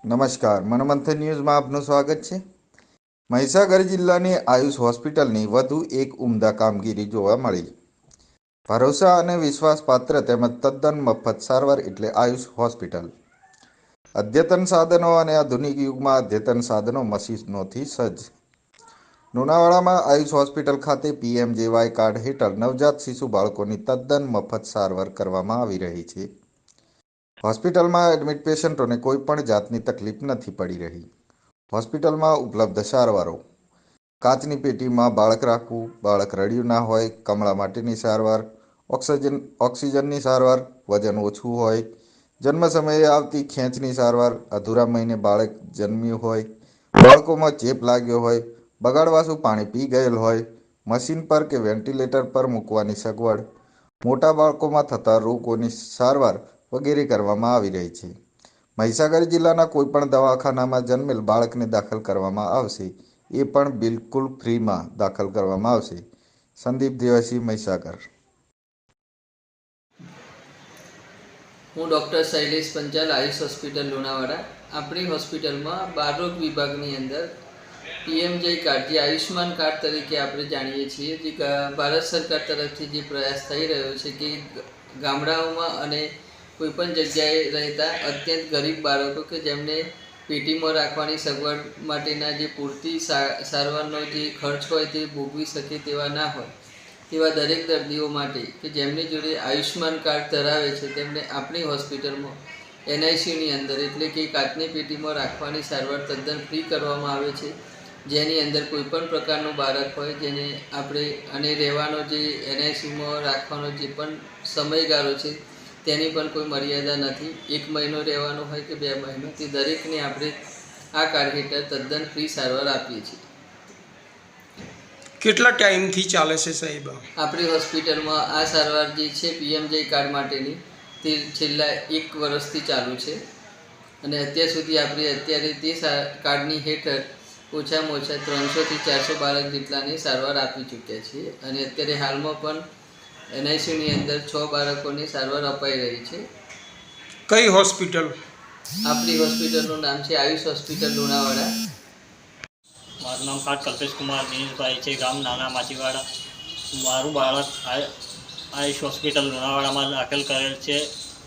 નમસ્કાર, મનોમંથન ન્યૂઝમાં આપનું સ્વાગત છે। મહીસાગર જિલ્લાની આયુષ હોસ્પિટલની વધુ એક ઉમદા કામગીરી જોવા મળી। ભરોસા અને વિશ્વાસપાત્ર તેમજ તદ્દન મફત સારવાર એટલે આયુષ હોસ્પિટલ। અદ્યતન સાધનો અને આધુનિક યુગમાં અદ્યતન સાધનો મશીનોથી સજ્જ। લુણાવાડામાં આયુષ હોસ્પિટલ ખાતે PMJY કાર્ડ હેઠળ નવજાત શિશુ બાળકોની તદ્દન મફત સારવાર કરવામાં આવી રહી છે। હોસ્પિટલમાં એડમિટ પેશન્ટોને કોઈ પણ જાતની તકલીફ નથી પડી રહી। હોસ્પિટલમાં ઉપલબ્ધ સારવારો: કાચની પેટીમાં બાળક રાખવું, બાળક રડ્યું ના હોય, કમળા માટેની સારવાર, ઓક્સિજનની સારવાર, વજન ઓછું હોય, જન્મ સમયે આવતી ખેંચની સારવાર, અધૂરા મહિને બાળક જન્મ્યું હોય, બાળકોમાં ચેપ લાગ્યો હોય, બગાડવાસું પાણી પી ગયેલ હોય, મશીન પર કે વેન્ટિલેટર પર મૂકવાની સગવડ, મોટા બાળકોમાં થતા રોગોની સારવાર વગેરે કરવામાં આવી રહી છે। મહીસાગર જિલ્લાના કોઈપણ દવાખાનામાં જન્મેલ બાળકને દાખલ કરવામાં આવશે, એ પણ બિલકુલ ફ્રીમાં દાખલ કરવામાં આવશે। સંદીપ દેવાસી, મહીસાગર। હું ડૉક્ટર શૈલેષ પંચાલ, આયુષ હોસ્પિટલ લુણાવાડા। આપણી હોસ્પિટલમાં બાળરોગ વિભાગની અંદર PMJY કાર્ડ, જે આયુષ્માન કાર્ડ તરીકે આપણે જાણીએ છીએ, જે ભારત સરકાર તરફથી જે પ્રયાસ થઈ રહ્યો છે કે ગામડાઓમાં અને કોઈપણ જગ્યાએ રહેતા અત્યંત ગરીબ બાળકો કે જેમને પેટીમાં રાખવાની સગવડ માટેના જે પૂરતી સારવારનો જે ખર્ચ હોય તે ભોગવી શકે તેવા ના હોય, તેવા દરેક દર્દીઓ માટે કે જેમની જોડે આયુષ્માન કાર્ડ ધરાવે છે તેમને આપણી હોસ્પિટલમાં NICUની અંદર એટલે કે કાચની પેટીમાં રાખવાની સારવાર તદ્દન ફ્રી કરવામાં આવે છે। જેની અંદર કોઈપણ પ્રકારનું બાળક હોય જેને આપણે અને રહેવાનો જે NICUમાં રાખવાનો જે પણ સમયગાળો છે તેની પણ કોઈ મર્યાદા નથી। 1 મહિનો રહેવાનો હોય કે 2 મહિનો, તે દરેકને આપણે આ કાર્ડ હેઠળ તદ્દન ફ્રી સારવાર આપીએ છીએ। કેટલા ટાઈમથી ચાલે છે સાહેબ? આપણી હોસ્પિટલમાં આ સારવાર જે છે PMJY કાર્ડ માટેની તે છેલ્લા 1 વર્ષથી ચાલુ છે અને અત્યાર સુધી આપણે અત્યારે તે કાર્ડની હેઠળ ઓછામાં ઓછા 300 થી 400 બાળક જેટલાની સારવાર આપી ચૂક્યા છીએ અને અત્યારે હાલમાં પણ NICUની અંદર 6 બાળકોની સારવાર અપાઈ રહી છે। કઈ હોસ્પિટલ? આપણી હોસ્પિટલનું નામ છે આયુષ હોસ્પિટલ લુણાવાડા। મારું નામ કાટ કલ્પેશ કુમાર દિનેશભાઈ છે, ગામ નાના માચીવાડા। મારું બાળક આયુષ હોસ્પિટલ લુણાવાડામાં દાખલ કરેલ છે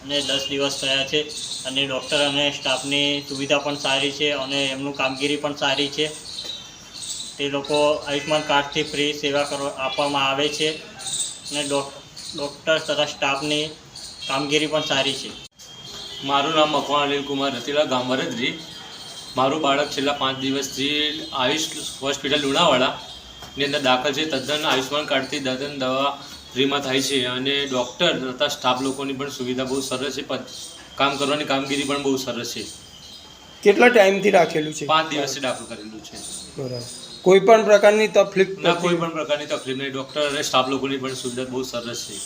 અને 10 દિવસ થયા છે અને ડૉક્ટર અને સ્ટાફની સુવિધા પણ સારી છે અને એમનું કામગીરી પણ સારી છે। તે લોકો આયુષ્માન કાર્ડથી ફ્રી સેવા આપવામાં આવે છે અને ડૉક્ટર તથા સ્ટાફની કામગીરી પણ સારી છે। મારું નામ મકવાણ અનિલ કુમાર રતીલા, ગામ વરદરી। મારું બાળક છેલ્લા 5 દિવસથી આયુષ હોસ્પિટલ લુણાવાડાની અંદર દાખલ છે। તદ્દન આયુષ્માન કાર્ડથી તદ્દન દવા ફ્રીમાં થાય છે અને ડૉક્ટર તથા સ્ટાફ લોકોની પણ સુવિધા બહુ સરસ છે। કામ કરવાની કામગીરી પણ બહુ સરસ છે। કેટલા ટાઈમથી રાખેલું છે? 5 દિવસથી દાખલ કરેલું છે। બરાબર। કોઈ પણ પ્રકારની તકલીફ? ના, કોઈ પણ પ્રકારની તકલીફ નહીં। ડૉક્ટર અને સ્ટાફ લોકોની પણ સુવિધા બહુ સરસ છે।